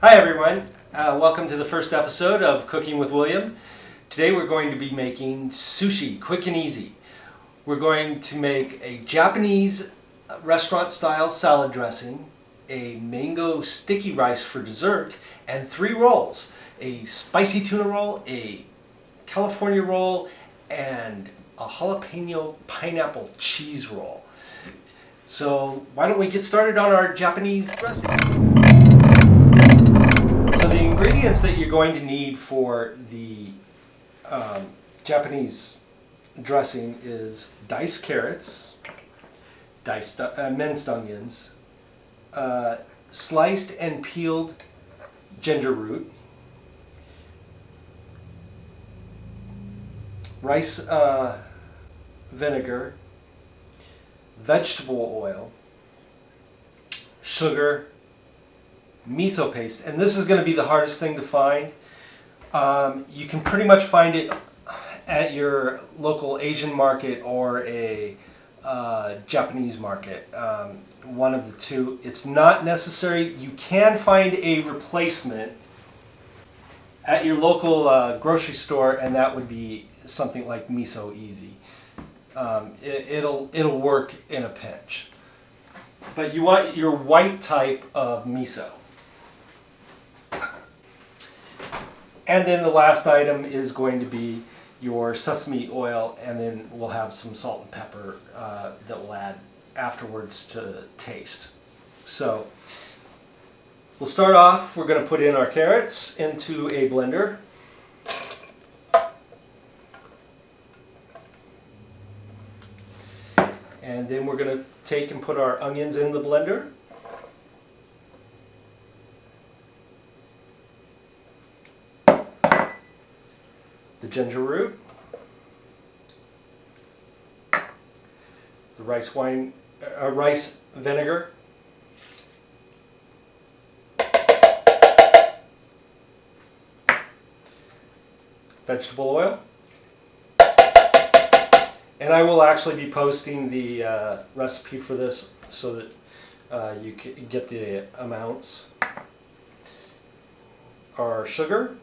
Hi everyone, welcome to the first episode of Cooking with William. Today we're going to be making sushi, quick and easy. We're going to make a Japanese restaurant style salad dressing, a mango sticky rice for dessert, and 3 rolls. A spicy tuna roll, a California roll, and a jalapeno pineapple cheese roll. So why don't we get started on our Japanese dressing? So the ingredients that you're going to need for the Japanese dressing is diced carrots, diced minced onions, sliced and peeled ginger root, rice vinegar, vegetable oil, sugar, miso paste, and this is going to be the hardest thing to find. You can pretty much find it at your local Asian market or a Japanese market, one of the two. It's not necessary. You can find a replacement at your local grocery store, and that would be something like Miso Easy. It'll work in a pinch. But you want your white type of miso. And then the last item is going to be your sesame oil, and then we'll have some salt and pepper that we'll add afterwards to taste. So we'll start off, we're going to put in our carrots into a blender. And then we're going to take and put our onions in the blender. The ginger root, the rice vinegar, vegetable oil, and I will actually be posting the recipe for this so that you can get the amounts. Our sugar,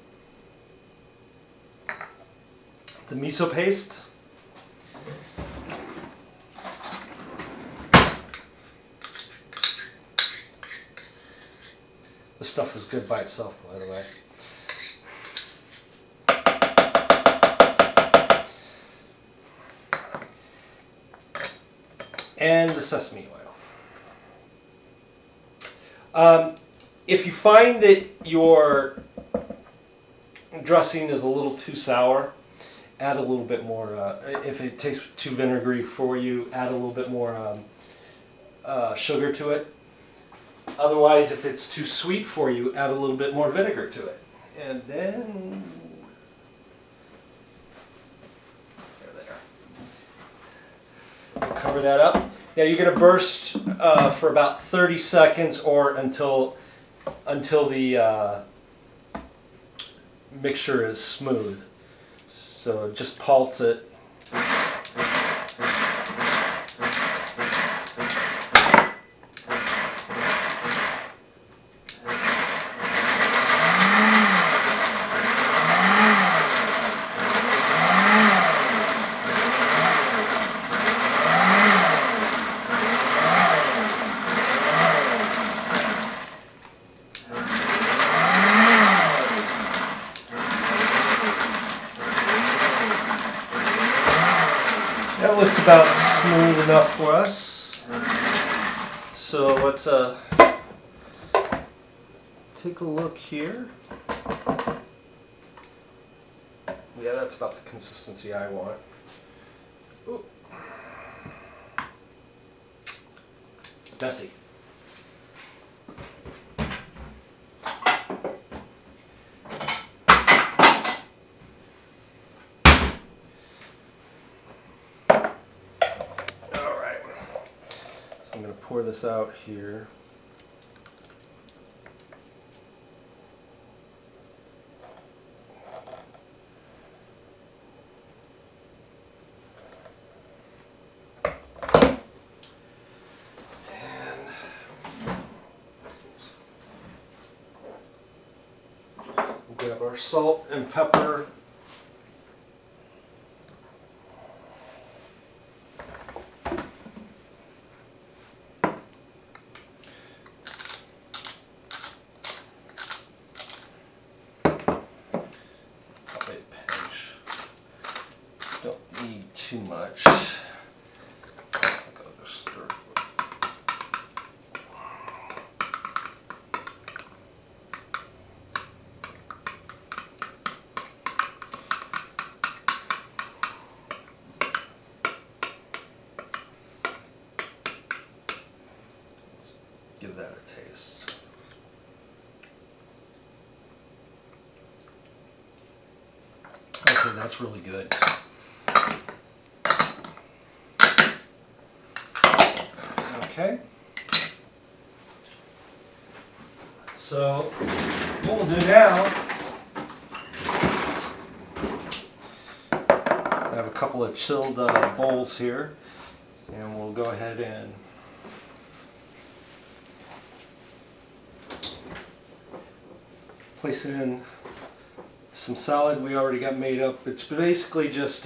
the miso paste, this stuff was good by itself, by the way. And the sesame oil. If you find that your dressing is a little too sour, add a little bit more. If it tastes too vinegary for you, add a little bit more sugar to it. Otherwise, if it's too sweet for you, add a little bit more vinegar to it. And then we'll cover that up. Now you're going to burst for about 30 seconds or until the mixture is smooth. So just pulse it. That looks about smooth enough for us. So let's take a look here. Yeah, that's about the consistency I want. Ooh. Messy. I'm going to pour this out here. Grab our salt and pepper. Probably a pinch. Don't need too much. I think I'll just stir it. Give that a taste. Okay, that's really good. Okay. So what we'll do now, I have a couple of chilled bowls here, and we'll go ahead and place in some salad we already got made up. It's basically just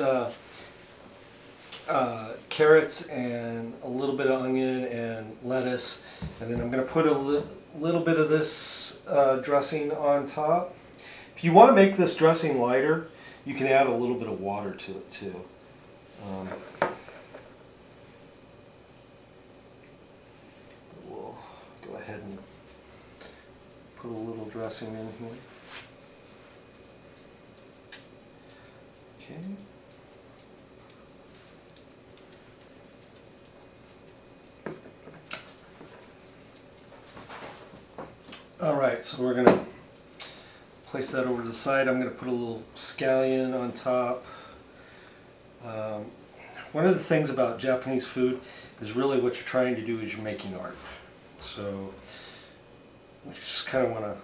carrots and a little bit of onion and lettuce, and then I'm going to put a little bit of this dressing on top. If you want to make this dressing lighter, you can add a little bit of water to it too. We'll go ahead and put a little dressing in here. Okay. All right, so we're going to place that over to the side. I'm going to put a little scallion on top. One of the things about Japanese food is really what you're trying to do is you're making art. So we just kind of want to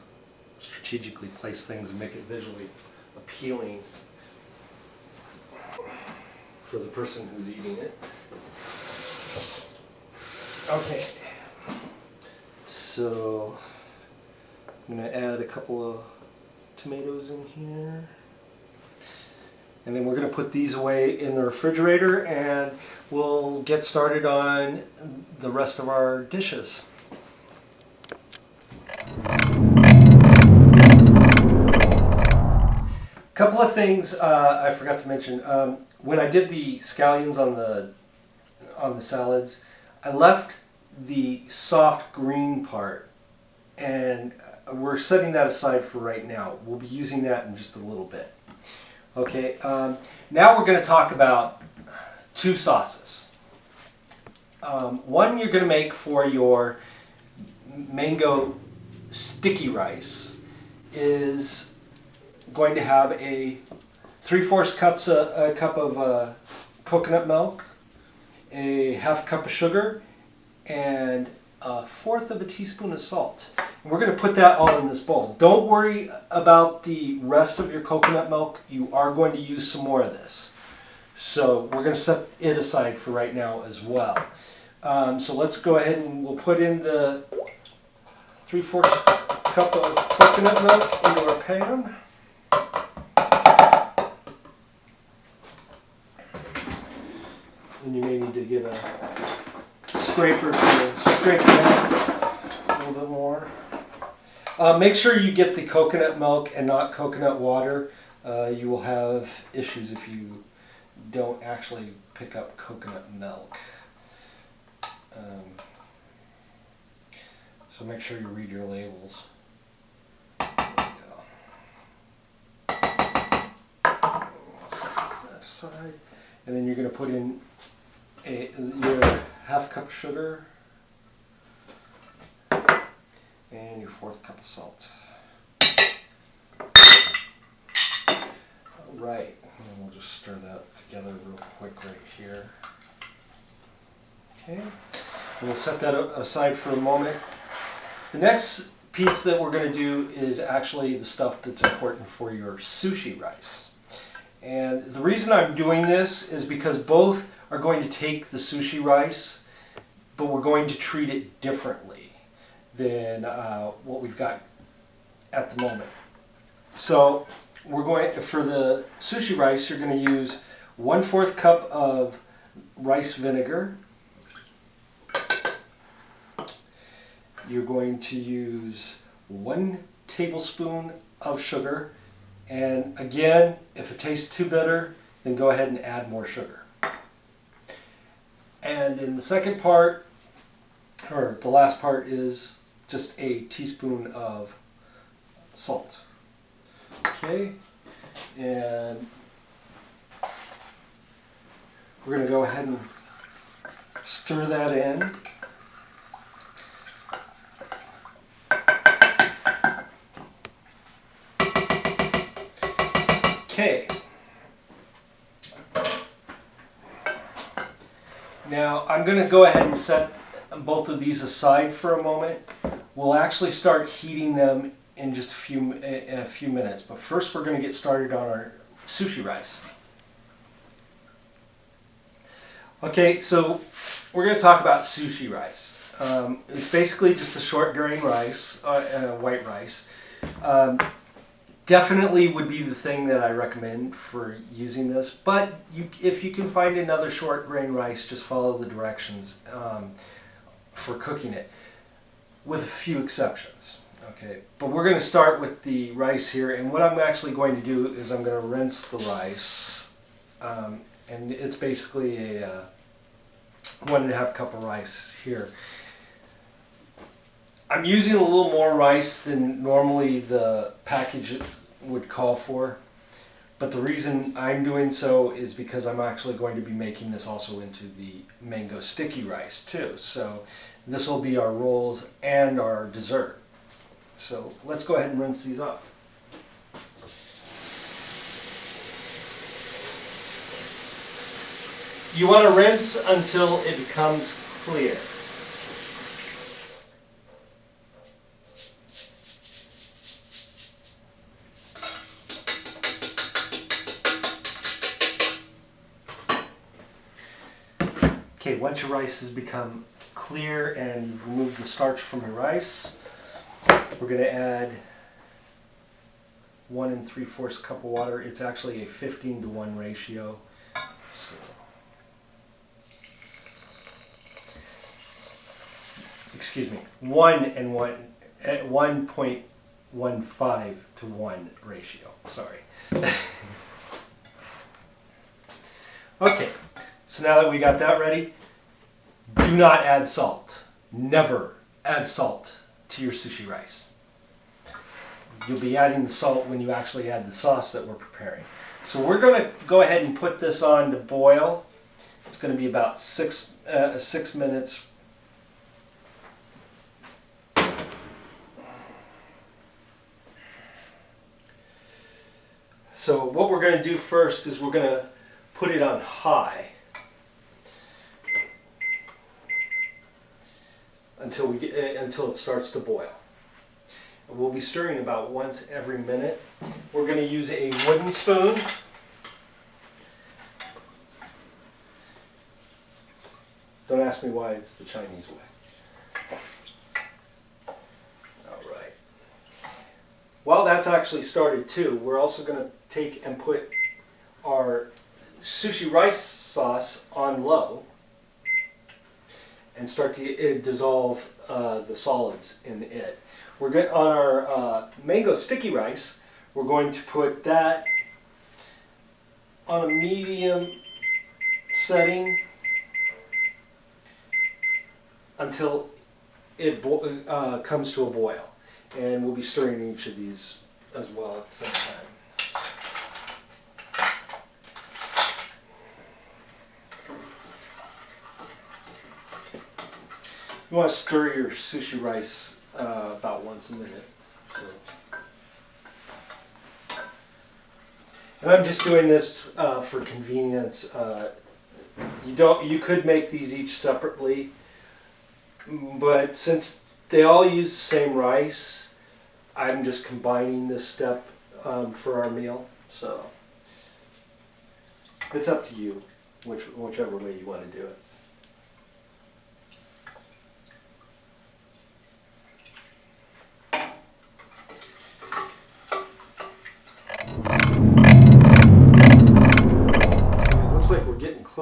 strategically place things and make it visually appealing for the person who's eating it. Okay, so I'm going to add a couple of tomatoes in here. And then we're going to put these away in the refrigerator, and we'll get started on the rest of our dishes. Couple of things I forgot to mention. When I did the scallions on the salads, I left the soft green part, and we're setting that aside for right now. We'll be using that in just a little bit. Okay, now we're going to talk about two sauces. One you're going to make for your mango sticky rice is going to have a 3/4 cup of coconut milk, a 1/2 cup of sugar, and 1/4 teaspoon of salt. And we're going to put that all in this bowl. Don't worry about the rest of your coconut milk. You are going to use some more of this. So we're going to set it aside for right now as well. So let's go ahead and we'll put in the 3/4 cup of coconut milk into our pan. And you may need to get a scraper to scrape it out a little bit more. Make sure you get the coconut milk and not coconut water. You will have issues if you don't actually pick up coconut milk. So make sure you read your labels. There we go. Set that aside. And then you're going to put in your 1/2 cup of sugar and your 1/4 cup of salt. All right, and we'll just stir that together real quick right here. Okay, and we'll set that aside for a moment. The next piece that we're going to do is actually the stuff that's important for your sushi rice. And the reason I'm doing this is because both are going to take the sushi rice, but we're going to treat it differently than what we've got at the moment. So we're going for the sushi rice. You're going to use 1/4 cup of rice vinegar. You're going to use 1 tablespoon of sugar. And again, if it tastes too bitter, then go ahead and add more sugar. And in the second part, or the last part, is just a teaspoon of salt. Okay, and we're going to go ahead and stir that in. Okay. Now I'm going to go ahead and set both of these aside for a moment. We'll actually start heating them in just a few minutes, but first we're going to get started on our sushi rice. Okay, so we're going to talk about sushi rice. It's basically just a short grain rice, white rice. Definitely would be the thing that I recommend for using this, but if you can find another short grain rice, just follow the directions for cooking it, with a few exceptions. Okay, but we're going to start with the rice here, and what I'm actually going to do is I'm going to rinse the rice, and it's basically a 1.5 cup of rice here. I'm using a little more rice than normally the package would call for, but the reason I'm doing so is because I'm actually going to be making this also into the mango sticky rice too. So this will be our rolls and our dessert. So let's go ahead and rinse these off. You want to rinse until it becomes clear. Okay, once your rice has become clear and you've removed the starch from your rice, we're going to add 1 3/4 cup of water. It's actually a 15-to-1 ratio. So, excuse me, 1.15-to-1 ratio. Sorry. Okay. So now that we got that ready, do not add salt. Never add salt to your sushi rice. You'll be adding the salt when you actually add the sauce that we're preparing. So we're going to go ahead and put this on to boil. It's going to be about 6 minutes. So what we're going to do first is we're going to put it on high until it starts to boil. We'll be stirring about once every minute. We're going to use a wooden spoon. Don't ask me why, it's the Chinese way. All right. While that's actually started too, we're also going to take and put our sushi rice sauce on low and start to dissolve the solids in it. We're good on our mango sticky rice. We're going to put that on a medium setting until it comes to a boil, and we'll be stirring each of these as well at the same time. You want to stir your sushi rice about once a minute. So. And I'm just doing this for convenience. You could make these each separately, but since they all use the same rice, I'm just combining this step for our meal. So it's up to you, whichever way you want to do it.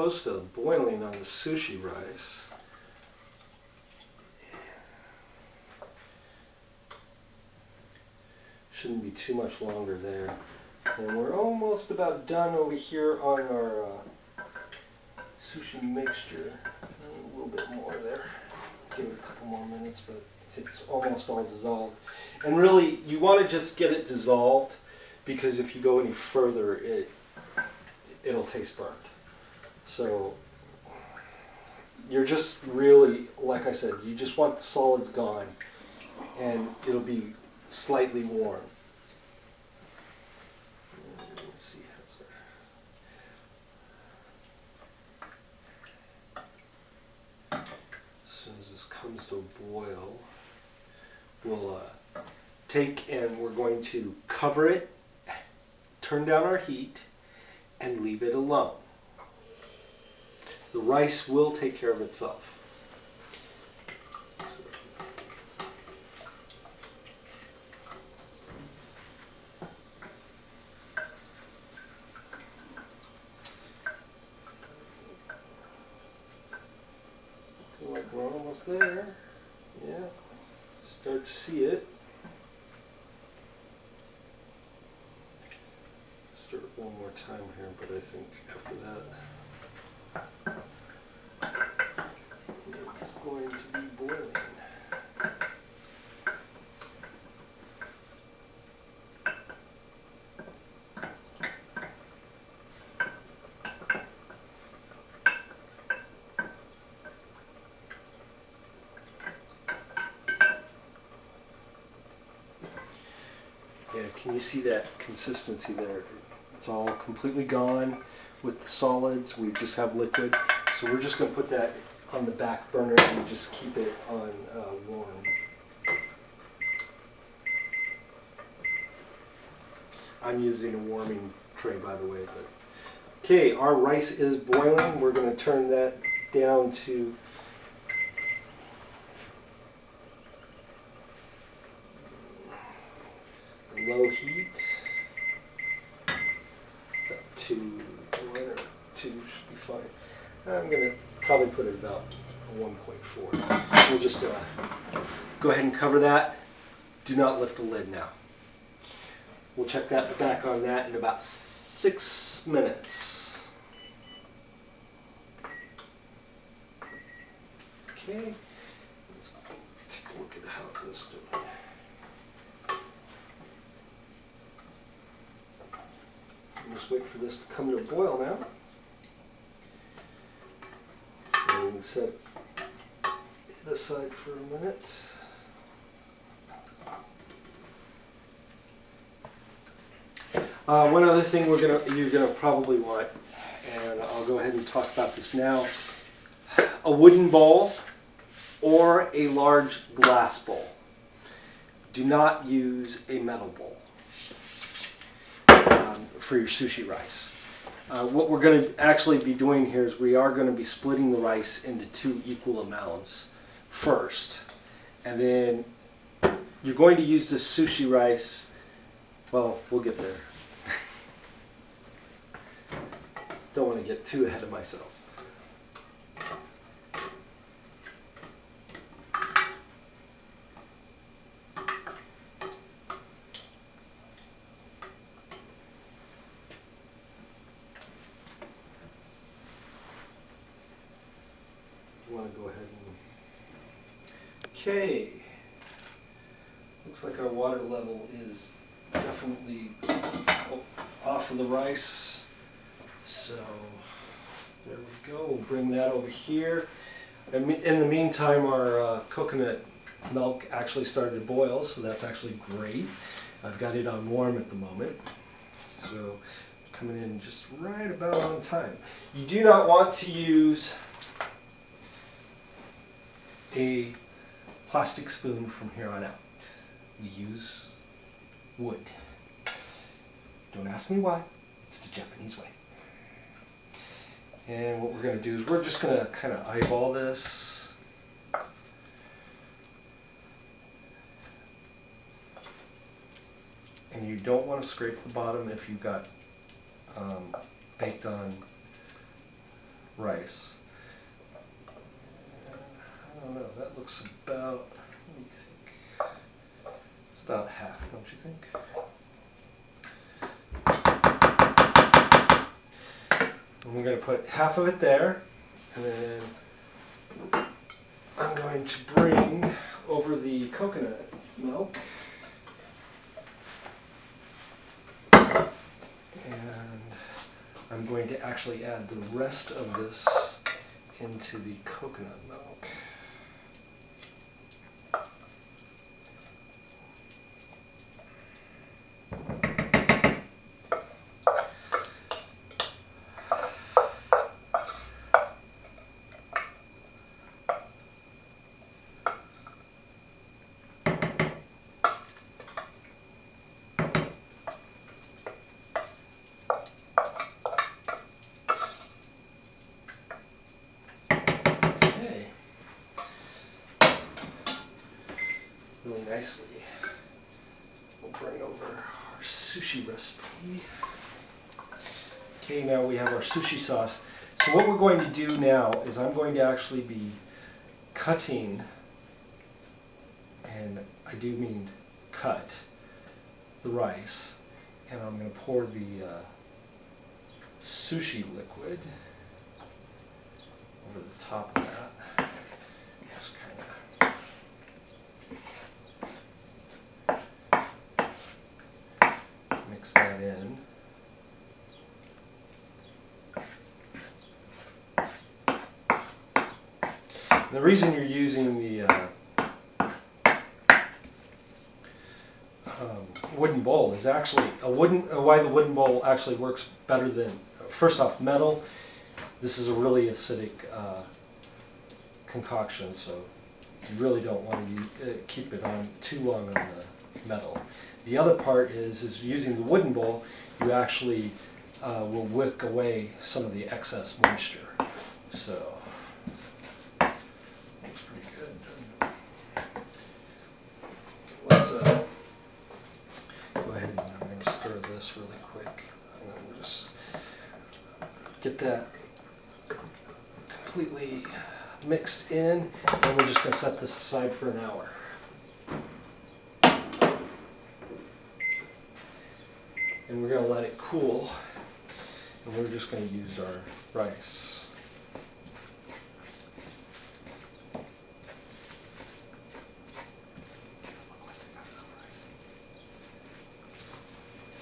close to boiling on the sushi rice. Shouldn't be too much longer there. And we're almost about done over here on our sushi mixture. A little bit more there. Give it a couple more minutes, but it's almost all dissolved. And really, you want to just get it dissolved, because if you go any further, it'll taste burnt. So you're just really, like I said, you just want the solids gone, and it'll be slightly warm. Let's see as soon as this comes to a boil, we'll take and we're going to cover it, turn down our heat, and leave it alone. The rice will take care of itself. Feel like we're almost there. Yeah, start to see it. Start one more time here, but I think after that it's going to be boiling. Yeah, can you see that consistency there? It's all completely gone with the solids. We just have liquid. So we're just going to put that on the back burner and just keep it on warm. I'm using a warming tray, by the way. But okay, our rice is boiling. We're going to turn that down to low heat. One or two should be fine. I'm going to probably put it about 1.4. We'll just go ahead and cover that. Do not lift the lid now. We'll check that back on that in about 6 minutes. Okay, let's take a look at how this is doing. Just wait for this to come to a boil now. And we can set it aside for a minute. One other thing you're gonna probably want, and I'll go ahead and talk about this now, a wooden bowl or a large glass bowl. Do not use a metal bowl for your sushi rice. What we're going to actually be doing here is we are going to be splitting the rice into 2 equal amounts first, and then you're going to use this sushi rice. Well, we'll get there. Don't want to get too ahead of myself. Okay, looks like our water level is definitely off of the rice, so there we go. We'll bring that over here. And in the meantime, our coconut milk actually started to boil, so that's actually great. I've got it on warm at the moment, so coming in just right about on time. You do not want to use a plastic spoon from here on out. We use wood. Don't ask me why. It's the Japanese way. And what we're going to do is we're just going to kind of eyeball this. And you don't want to scrape the bottom if you've got baked on rice. I don't know, that looks about, let me think, it's about half, don't you think? And we're going to put half of it there, and then I'm going to bring over the coconut milk. And I'm going to actually add the rest of this into the coconut milk. Really nicely. We'll bring over our sushi recipe. Okay, now we have our sushi sauce. So what we're going to do now is I'm going to actually be cutting, and I do mean cut, the rice, and I'm going to pour the sushi liquid over the top of that. Just kind of mix that in. The reason you're using the wooden bowl is actually why the wooden bowl actually works better than, first off, metal. This is a really acidic concoction, so you really don't want to keep it on too long on the metal. The other part is using the wooden bowl, you actually will wick away some of the excess moisture. So looks pretty good. Let's go ahead and I'm going to stir this really quick. I'm going to just get that completely mixed in, and we're just going to set this aside for an hour. And we're going to let it cool, and we're just going to use our rice.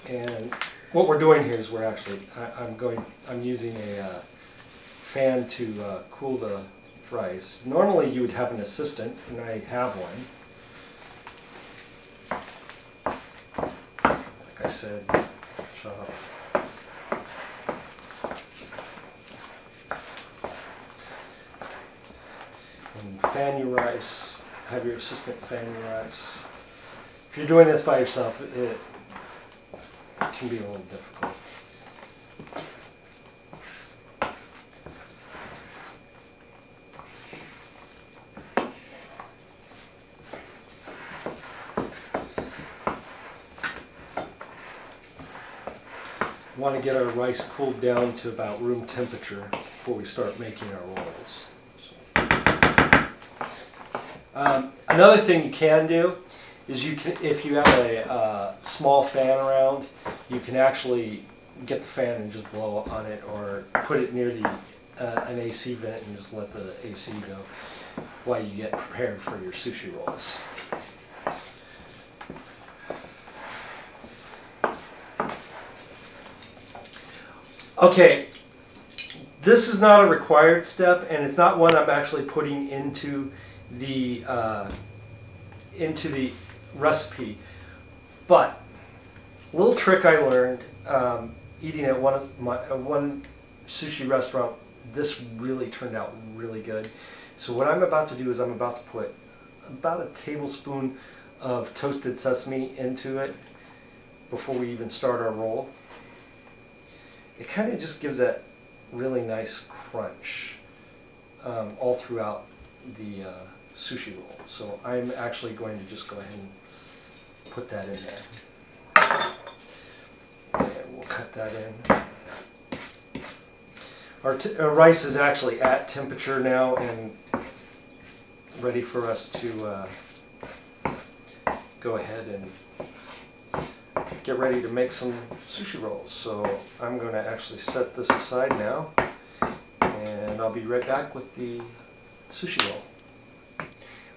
And what we're doing here is we're actually, I'm using a fan to cool the rice. Normally you would have an assistant, and I have one. Like I said, chop. And fan your rice, have your assistant fan your rice. If you're doing this by yourself, it can be a little difficult. We want to get our rice cooled down to about room temperature before we start making our rolls. Another thing you can do is you can, if you have a small fan around, you can actually get the fan and just blow on it, or put it near the an AC vent and just let the AC go while you get prepared for your sushi rolls. Okay, this is not a required step, and it's not one I'm actually putting into the recipe, but a little trick I learned eating at one sushi restaurant. This really turned out really good. So what I'm about to do is I'm about to put about a tablespoon of toasted sesame into it before we even start our roll. It kind of just gives that really nice crunch all throughout the sushi roll. So I'm actually going to just go ahead and put that in there. And we'll cut that in. Our rice is actually at temperature now and ready for us to go ahead and get ready to make some sushi rolls. So I'm going to actually set this aside now, and I'll be right back with the sushi roll.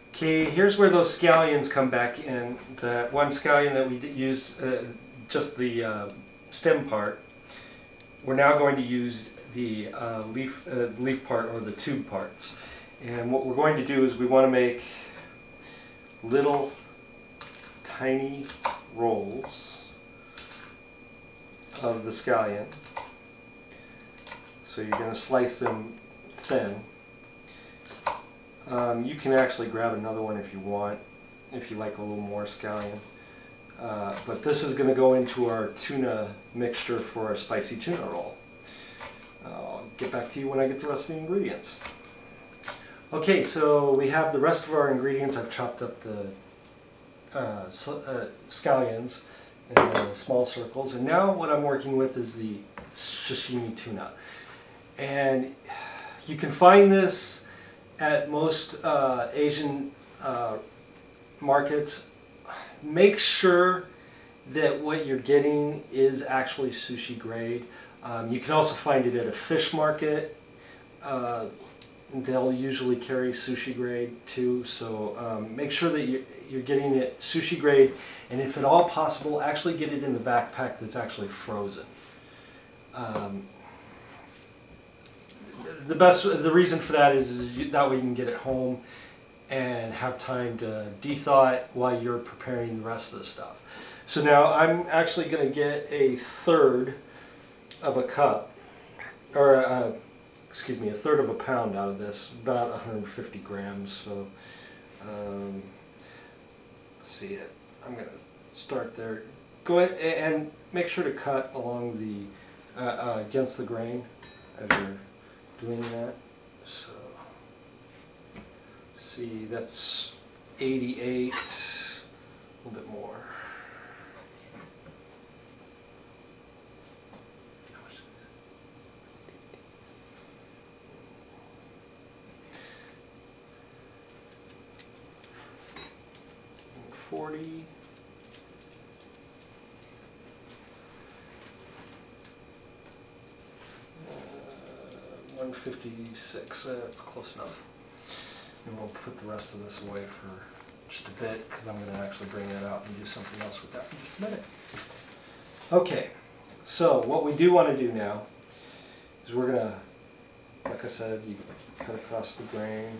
Okay, here's where those scallions come back in. That one scallion that we used, just the stem part, we're now going to use the leaf part, or the tube parts. And what we're going to do is we want to make little tiny rolls of the scallion. So you're going to slice them thin. You can actually grab another one if you want, if you like a little more scallion. But this is going to go into our tuna mixture for our spicy tuna roll. I'll get back to you when I get the rest of the ingredients. Okay, so we have the rest of our ingredients. I've chopped up the scallions in small circles, and now what I'm working with is the sashimi tuna. And you can find this at most Asian markets. Make sure that what you're getting is actually sushi grade. You can also find it at a fish market. They'll usually carry sushi grade too, so make sure that you're getting it sushi grade, and if at all possible, actually get it in the backpack that's actually frozen. The reason for that is that way you can get it home and have time to de-thaw it while you're preparing the rest of the stuff. So now I'm actually going to get a third of a cup, or excuse me, a third of a pound out of this, about 150 grams. So let's see it. I'm going to start there. Go ahead and make sure to cut along the against the grain as you're doing that. So see, that's 88, a little bit more. 40. 156, that's close enough. And we'll put the rest of this away for just a bit, because I'm going to actually bring that out and do something else with that in just a minute. Okay, so what we do want to do now is we're going to, like I said, you cut across the grain,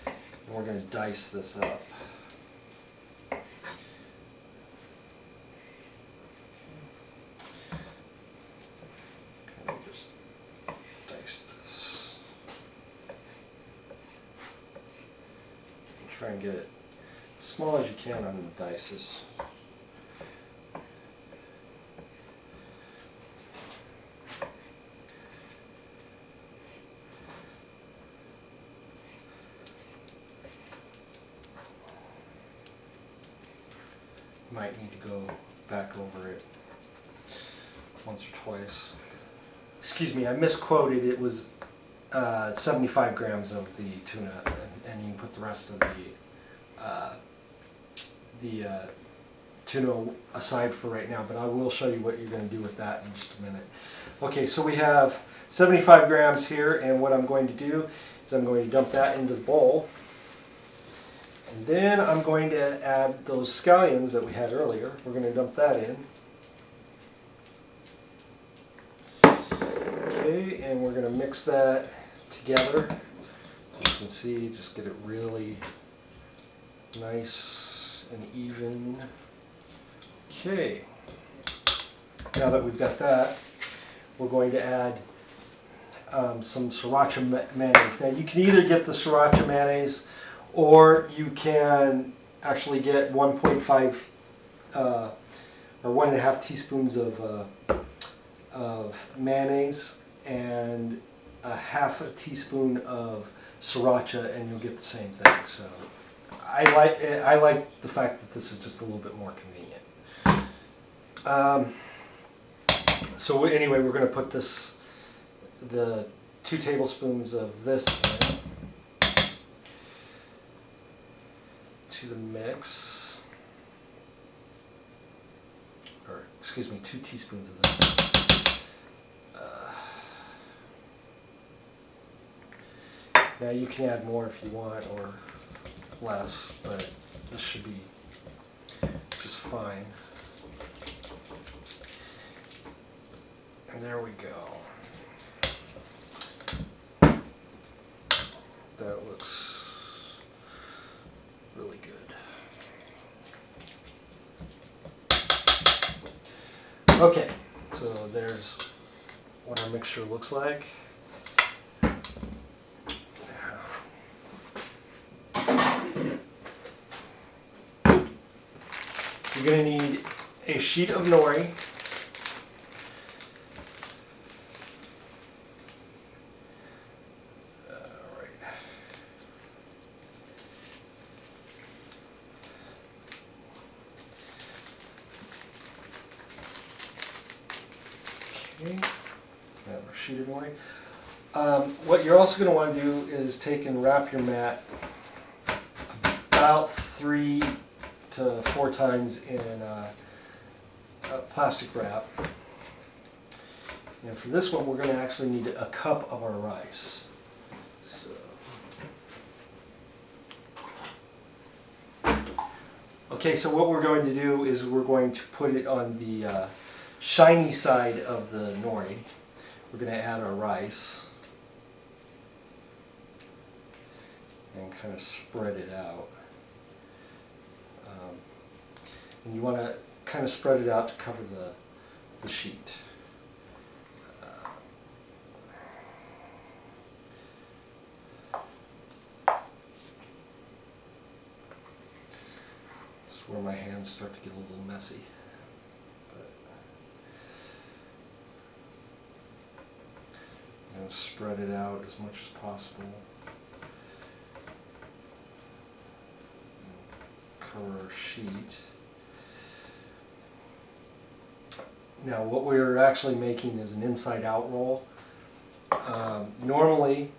and we're going to dice this up. Just dice this. Try and get it as small as you can on the dices. Might need to go back over it once or twice. Excuse me, I misquoted. It was 75 grams of the tuna, and you can put the rest of the tuna aside for right now, but I will show you what you're going to do with that in just a minute. Okay, so we have 75 grams here, and what I'm going to do is I'm going to dump that into the bowl. And then I'm going to add those scallions that we had earlier. We're going to dump that in. Okay, and we're going to mix that together. As you can see, just get it really nice and even. Okay, now that we've got that, we're going to add some sriracha mayonnaise. Now you can either get the sriracha mayonnaise, or you can actually get 1.5 or 1.5 teaspoons of mayonnaise and a half a teaspoon of sriracha, and you'll get the same thing. So I like the fact that this is just a little bit more convenient. So anyway, we're going to put this the 2 tablespoons of this in to the mix, or excuse me, 2 teaspoons of this. Now you can add more if you want, or less, but this should be just fine. And there we go. That looks really good. Okay, so there's what our mixture looks like. You're going to need a sheet of nori, okay, have our sheet of nori. What you're also going to want to do is take and wrap your mat about 3 to 4 times in a plastic wrap. And for this one, we're going to actually need a cup of our rice. Okay, so what we're going to do is we're going to put it on the shiny side of the nori. We're going to add our rice and kind of spread it out. And you want to kind of spread it out to cover the sheet. This is where my hands start to get a little messy. I'm going to spread it out as much as possible. Cover our sheet. Now what we're actually making is an inside-out roll. Normally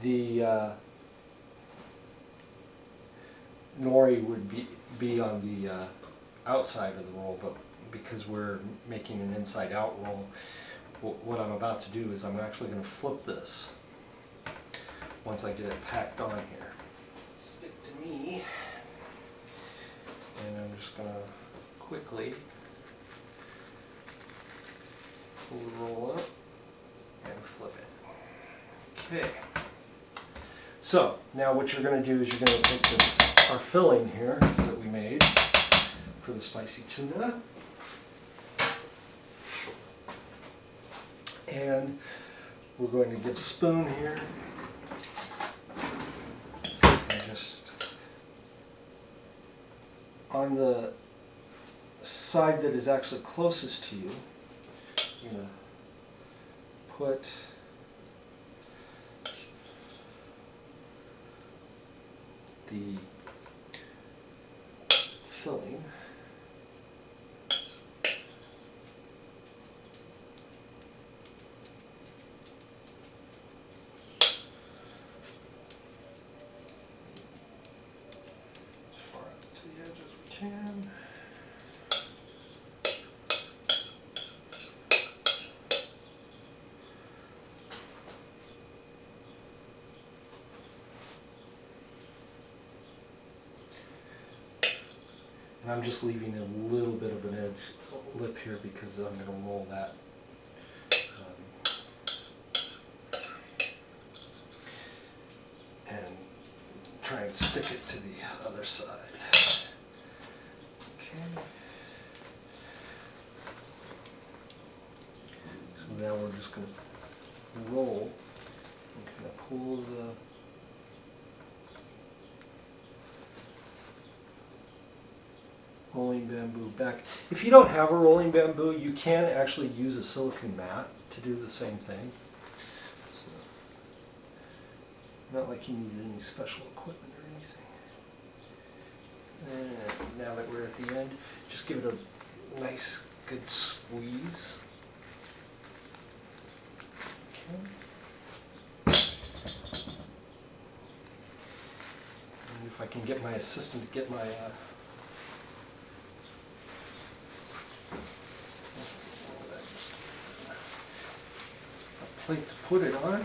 the nori would be on the outside of the roll, but because we're making an inside-out roll, what I'm about to do is I'm actually going to flip this once I get it packed on here. Stick to me, and I'm just going to quickly pull the roll up and flip it. Okay. So now what you're going to do is you're going to take this, our filling here that we made for the spicy tuna, and we're going to get a spoon here and just on the side that is actually closest to you, I'm going to put the filling as far out to the edge as we can. And I'm just leaving a little bit of an edge lip here because I'm going to roll that. And try and stick it to the other side. Okay. So now we're just going to roll and kind of pull the rolling bamboo back. If you don't have a rolling bamboo, you can actually use a silicone mat to do the same thing. So, not like you need any special equipment or anything. And now that we're at the end, just give it a nice, good squeeze. And if I can get my assistant to get my a plate to put it on.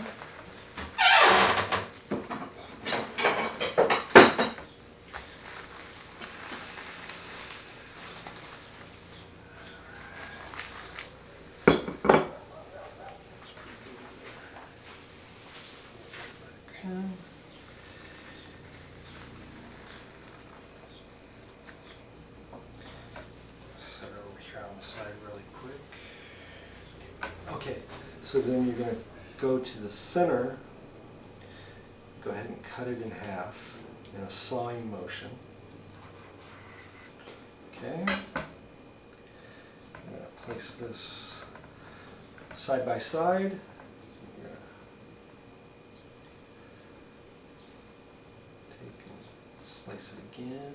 Set it over here on the side really quick. Okay, so then you're going to go to the center, go ahead and cut it in half in a sawing motion. Okay, I'm going to place this side by side. Slice it again.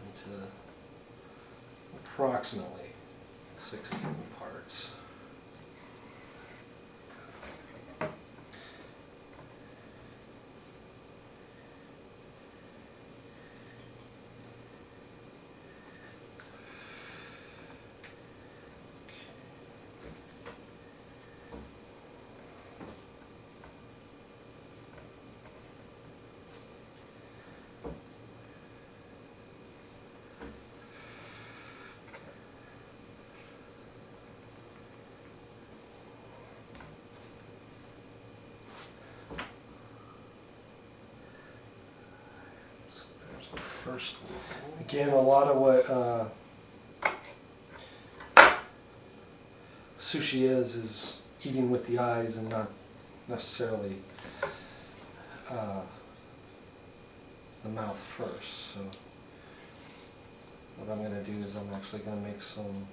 Into approximately 6 equal parts. First, again, a lot of what sushi is eating with the eyes and not necessarily the mouth first. So what I'm going to do is I'm actually going to make some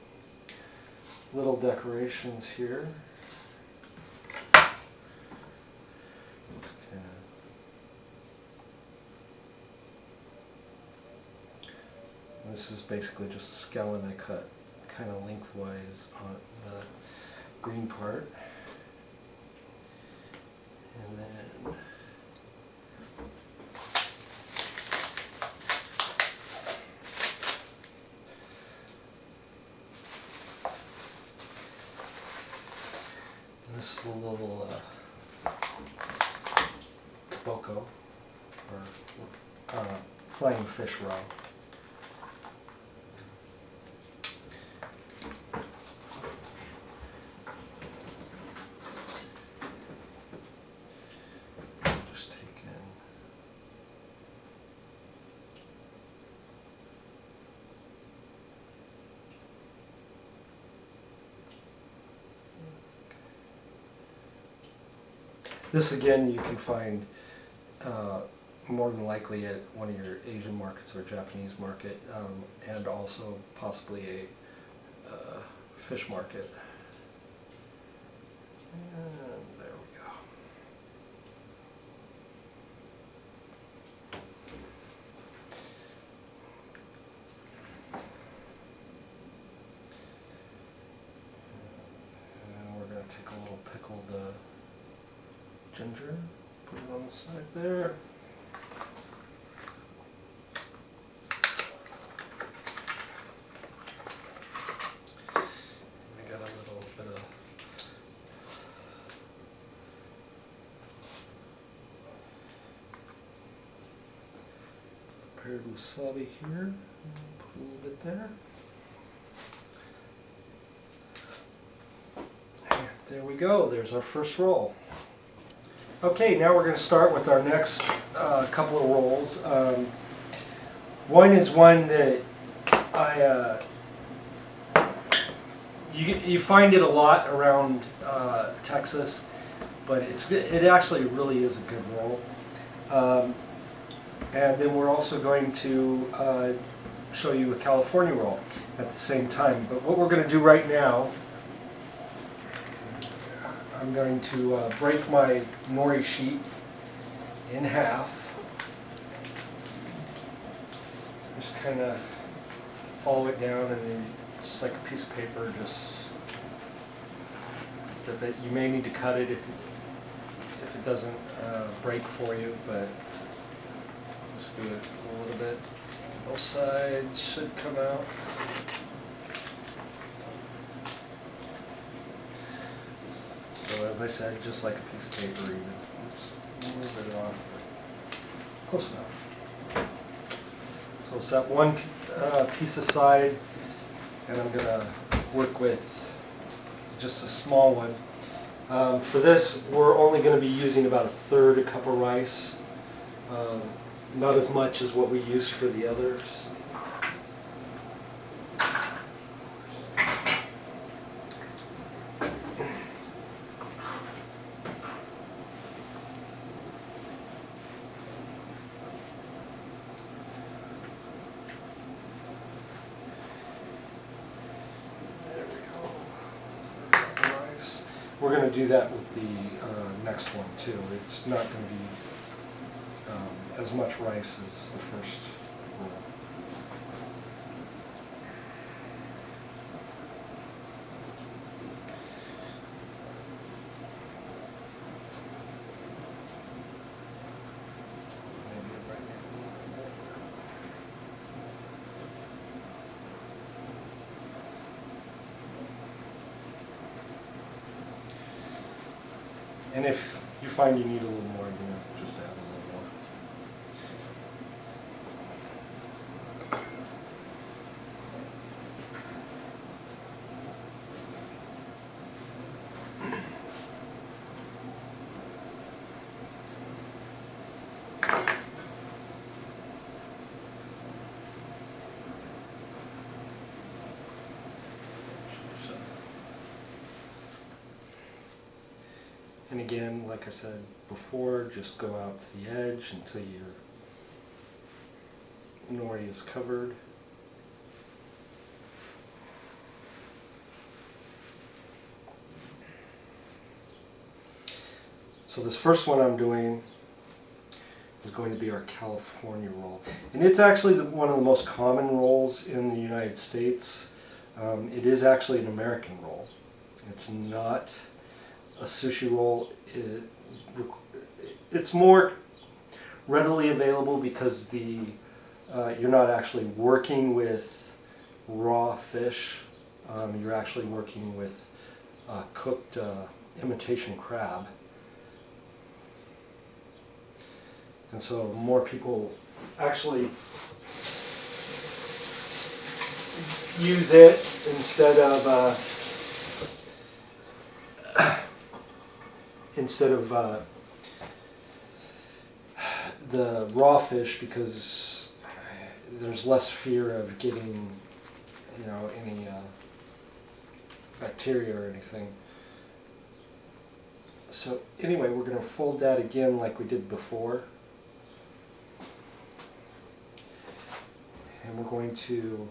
little decorations here. This is basically just skeleton I cut kind of lengthwise on the green part. And then this is a little taboko, or flying fish roe. This again you can find more than likely at one of your Asian markets or Japanese market, and also possibly a fish market. And there we go. And we're going to take a little pickled ginger, put it on the side there. We got a little bit of prepared wasabi here. Put a little bit there. And there we go. There's our first roll. Okay, now we're going to start with our next couple of rolls. One is one that you find it a lot around Texas, but it actually really is a good roll. And then we're also going to show you a California roll at the same time. But what we're going to do right now, I'm going to break my nori sheet in half. Just kind of follow it down, and then just like a piece of paper, just that you may need to cut it if it doesn't break for you, but just do it a little bit. Both sides should come out. So as I said, just like a piece of paper even. Oops, move it off. Close enough. So we'll set one piece aside, and I'm going to work with just a small one. For this, we're only going to be using about 1/3 cup of rice. Not as much as what we used for the others. We're going to do that with the next one too. It's not going to be as much rice as the first roll. And if you find you need a little more, just add a little more. And again, like I said before, just go out to the edge until your nori is covered. So this first one I'm doing is going to be our California roll. And it's actually one of the most common rolls in the United States. It is actually an American roll. It's not a sushi roll. It's more readily available because you're not actually working with raw fish. You're actually working with cooked imitation crab. And so more people actually use it instead of the raw fish, because there's less fear of getting, any bacteria or anything. So anyway, we're going to fold that again like we did before. And we're going to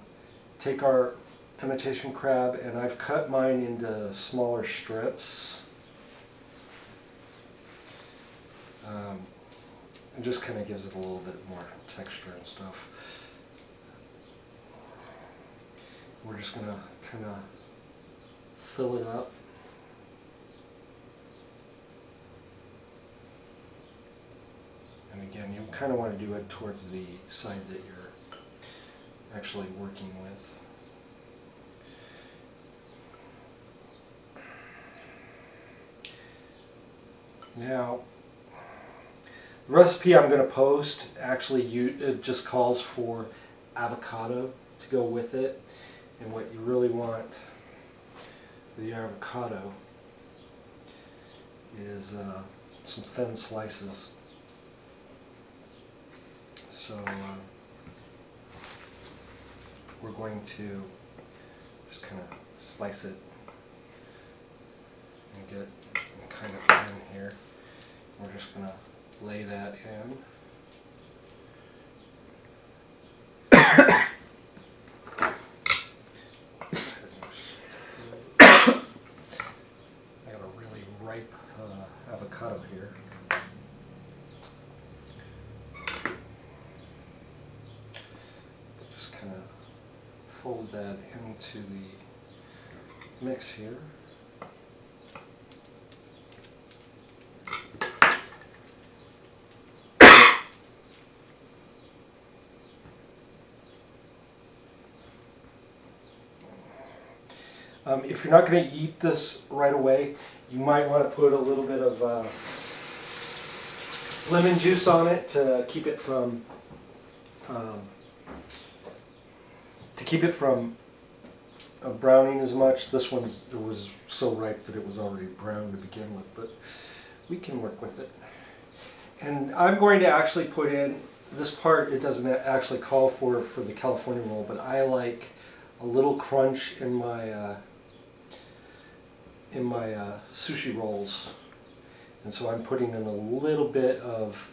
take our imitation crab, and I've cut mine into smaller strips. It just kind of gives it a little bit more texture and stuff. We're just going to kind of fill it up. And again, you kind of want to do it towards the side that you're actually working with. Now, the recipe I'm going to post actually it just calls for avocado to go with it, and what you really want with the avocado is some thin slices. So we're going to just kind of slice it and get kind of thin here. We're just going to lay that in. I got a really ripe fold that into the mix here. If you're not going to eat this right away, you might want to put a little bit of lemon juice on it to keep it from browning as much. This one was so ripe that it was already brown to begin with, but we can work with it. And I'm going to actually put in this part. It doesn't actually call for the California roll, but I like a little crunch in my sushi rolls, and so I'm putting in a little bit of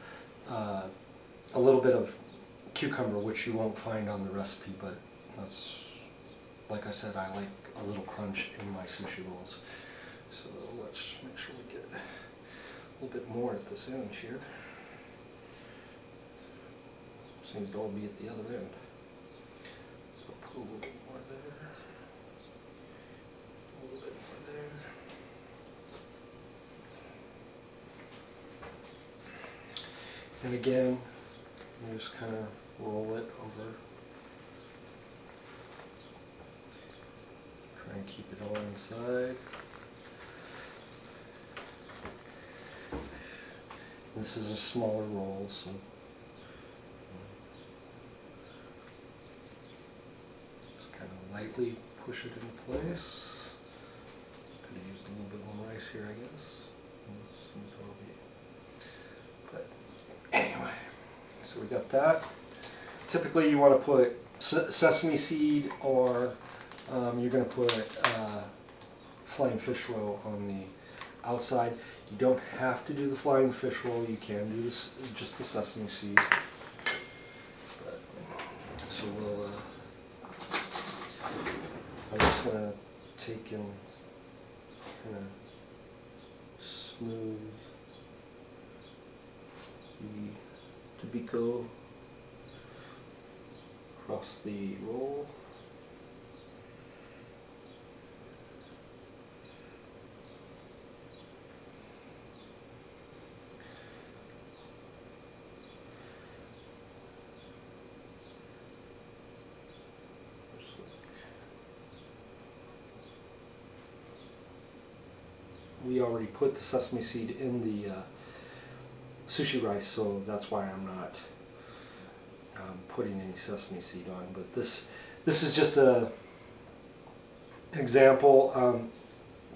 cucumber, which you won't find on the recipe, but that's, like I said, I like a little crunch in my sushi rolls. So let's make sure we get a little bit more at this end here. Seems to all be at the other end. So I'll put a little bit more there. A little bit more there. And again, you just kind of roll it over. Try and keep it all inside. This is a smaller roll, so just kind of lightly push it in place. Could have used a little bit more rice here, I guess. But anyway, so we got that. Typically you want to put sesame seed, or you're going to put flying fish roll on the outside. You don't have to do the flying fish roll. You can do this, just the sesame seed. But, so we'll. I'm just going to take and kind of smooth the tobiko across the roll. We already put the sesame seed in the sushi rice, so that's why I'm not putting any sesame seed on. But this is just an example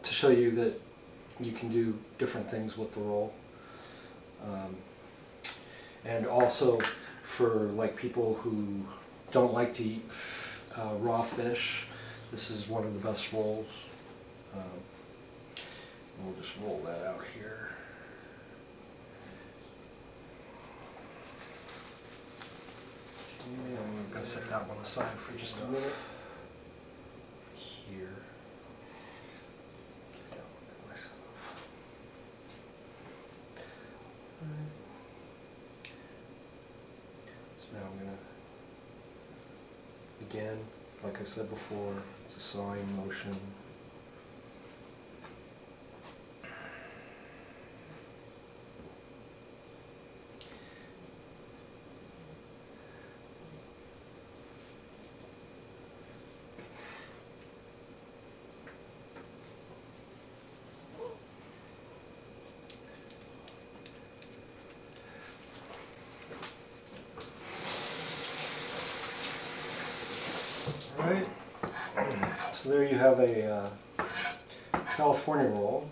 to show you that you can do different things with the roll, and also for like people who don't like to eat raw fish, this is one of the best rolls. We'll just roll that out here. Okay, I'm going to set that one aside for just a minute. Here. Get that one to myself. So now I'm going to, again, like I said before, it's a sawing motion. Right, so there you have a California roll,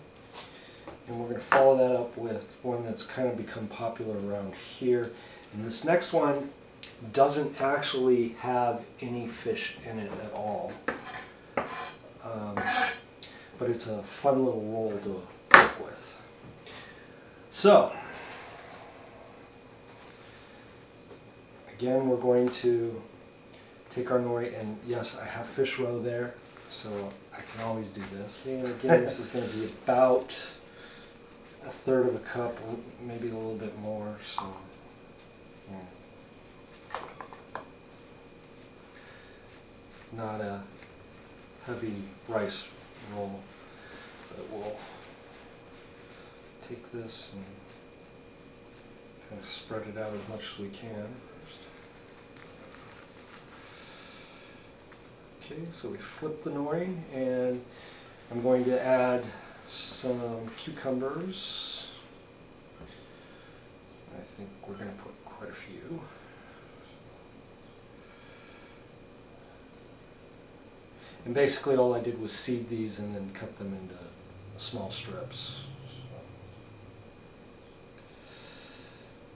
and we're going to follow that up with one that's kind of become popular around here. And this next one doesn't actually have any fish in it at all, but it's a fun little roll to work with. So, again, we're going to take our nori, and yes, I have fish roe there, so I can always do this. And again, this is going to be about 1/3 of a cup, maybe a little bit more. So, yeah. not a heavy rice roll. But we'll take this and kind of spread it out as much as we can first. Okay, so we flip the nori, and I'm going to add some cucumbers. I think we're going to put quite a few. And basically all I did was seed these and then cut them into small strips.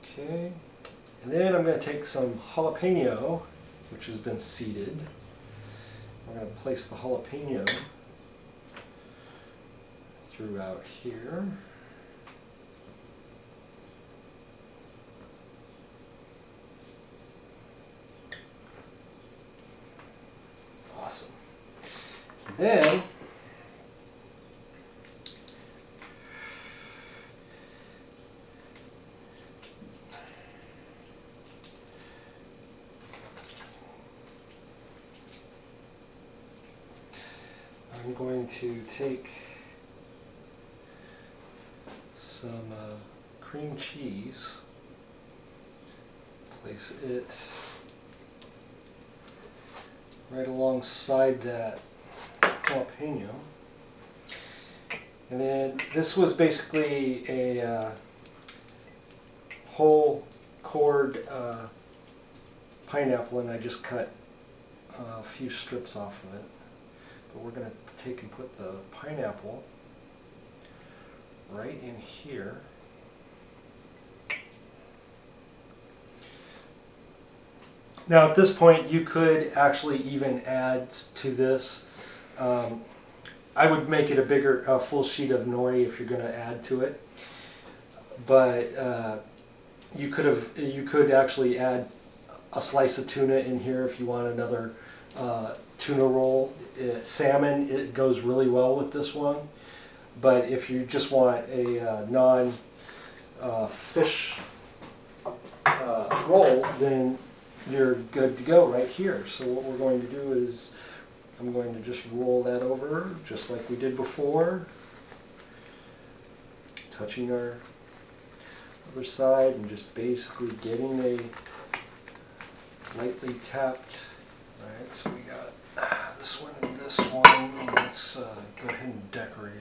Okay, and then I'm going to take some jalapeno, which has been seeded. I'm going to place the jalapeno throughout here. Awesome. Then I'm going to take some cream cheese, place it right alongside that jalapeno. And then this was basically a whole cored pineapple, and I just cut a few strips off of it. But we're going to take and put the pineapple right in here. Now at this point you could actually even add to this. I would make it a bigger, full sheet of nori if you're going to add to it. But you could actually add a slice of tuna in here if you want another tuna roll. Salmon, it goes really well with this one. But if you just want a non-fish roll, then you're good to go right here. So what we're going to do is I'm going to just roll that over just like we did before, touching our other side and just basically getting a lightly tapped. Alright, so we got this one and this one. Let's go ahead and decorate it.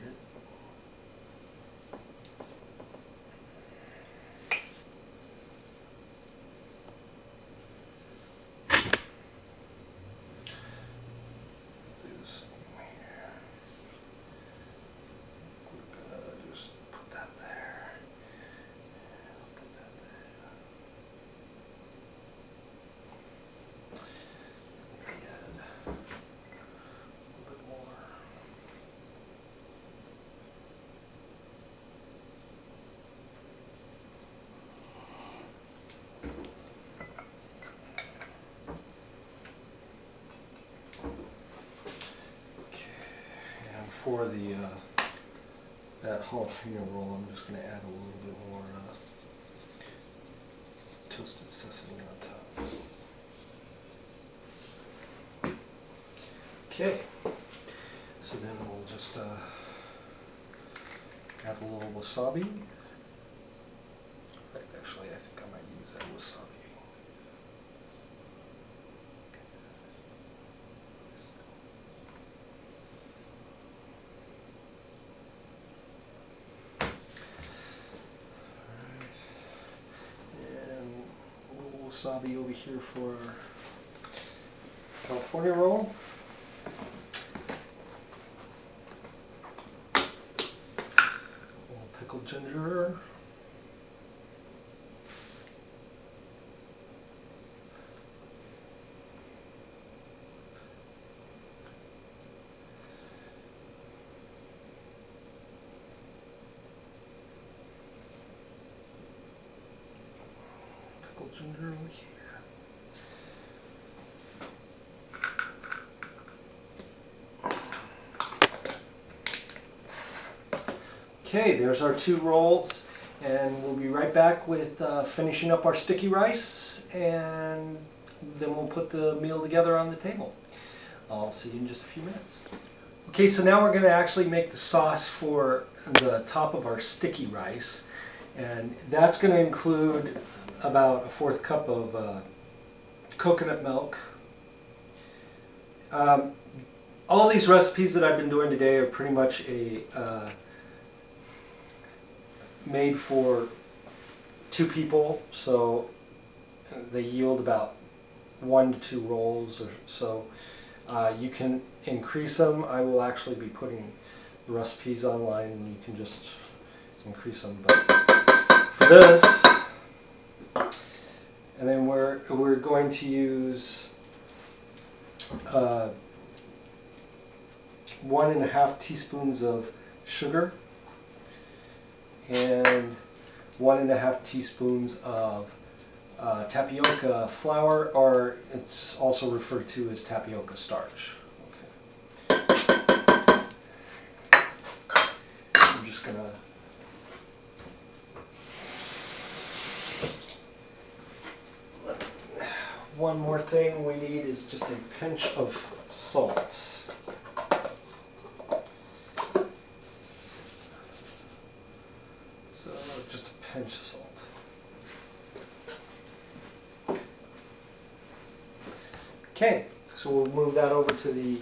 For the that jalapeno roll, I'm just going to add a little bit more toasted sesame on top. Okay, so then we'll just add a little wasabi. Actually, I think I might use that wasabi. Wasabi over here for California roll. A little pickled ginger. Ginger over here. Okay, there's our two rolls, and we'll be right back with finishing up our sticky rice, and then we'll put the meal together on the table. I'll see you in just a few minutes. Okay, so now we're going to actually make the sauce for the top of our sticky rice, and that's going to include about a 1/4 cup of coconut milk. All these recipes that I've been doing today are pretty much made for 2 people, so they yield about 1 to 2 rolls or so. You can increase them. I will actually be putting the recipes online, and you can just increase them. But for this, and then we're going to use 1½ teaspoons of sugar and 1½ teaspoons of tapioca flour, or it's also referred to as tapioca starch. Okay. I'm just gonna one more thing we need is just a pinch of salt. So just a pinch of salt. Okay, so we'll move that over to the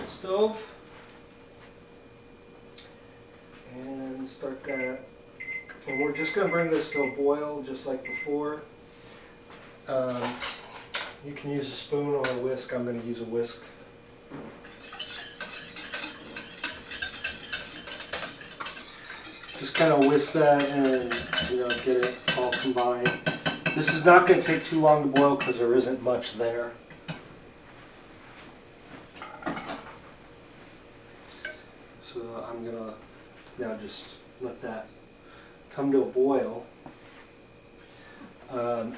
stove and start that. And we're just going to bring this to a boil just like before. You can use a spoon or a whisk. I'm going to use a whisk. Just kind of whisk that and get it all combined. This is not going to take too long to boil because there isn't much there. So I'm going to now just let that come to a boil. And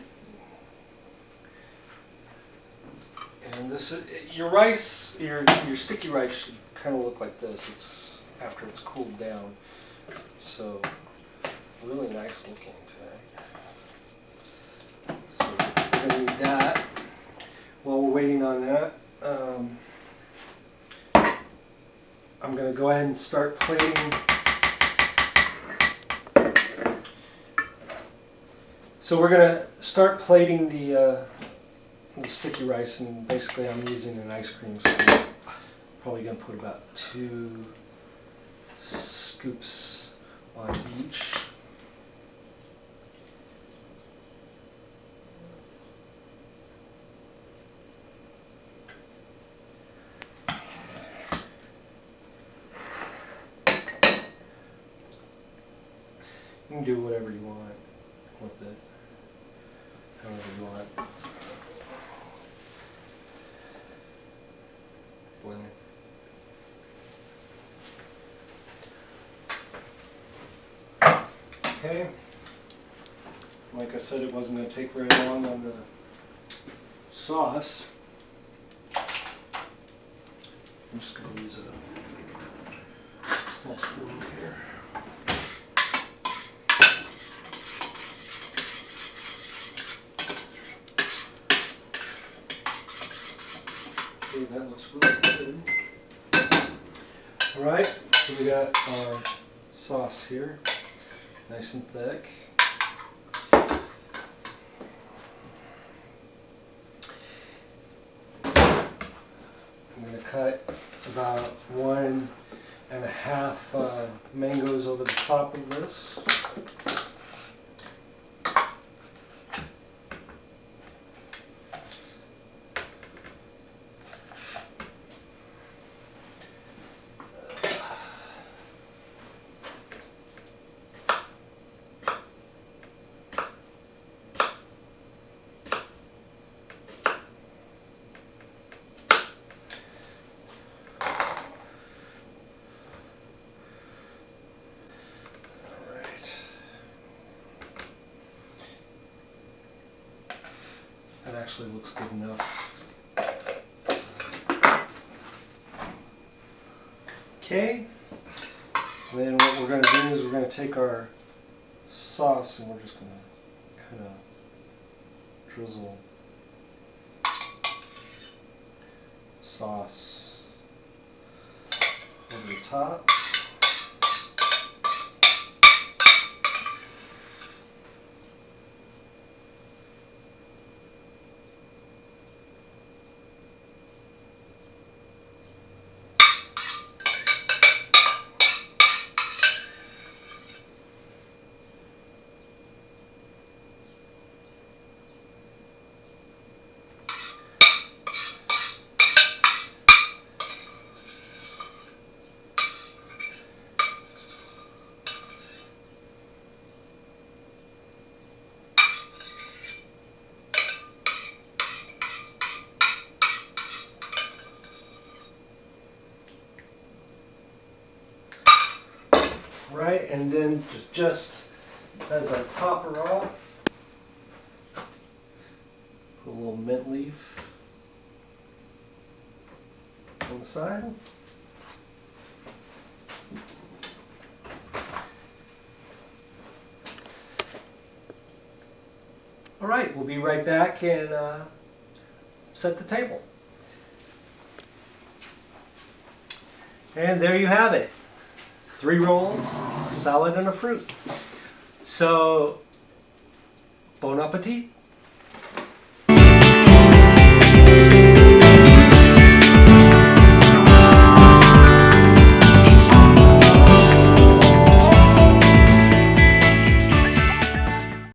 this, your rice, your sticky rice should kind of look like this. It's after it's cooled down. So really nice looking today. So we're going to need that. While we're waiting on that, I'm going to go ahead and start plating. So we're going to start plating the sticky rice, and basically I'm using an ice cream scoop. I'm probably going to put about 2 scoops on each. You can do whatever you want with it, however you want. Boiling. Okay. Like I said, it wasn't going to take very long on the sauce. I'm just going to use a small spoon here. Okay, that looks really good. Alright, so we got our sauce here. Nice and thick. I'm going to cut about 1½ mangoes over the top of this. That actually looks good enough. Okay, and then what we're going to do is we're going to take our sauce and we're just going to kind of drizzle sauce over the top. Right, and then just as I top her off, put a little mint leaf on the side. All right, we'll be right back and set the table. And there you have it. 3 rolls, a salad, and a fruit. So, bon appetit.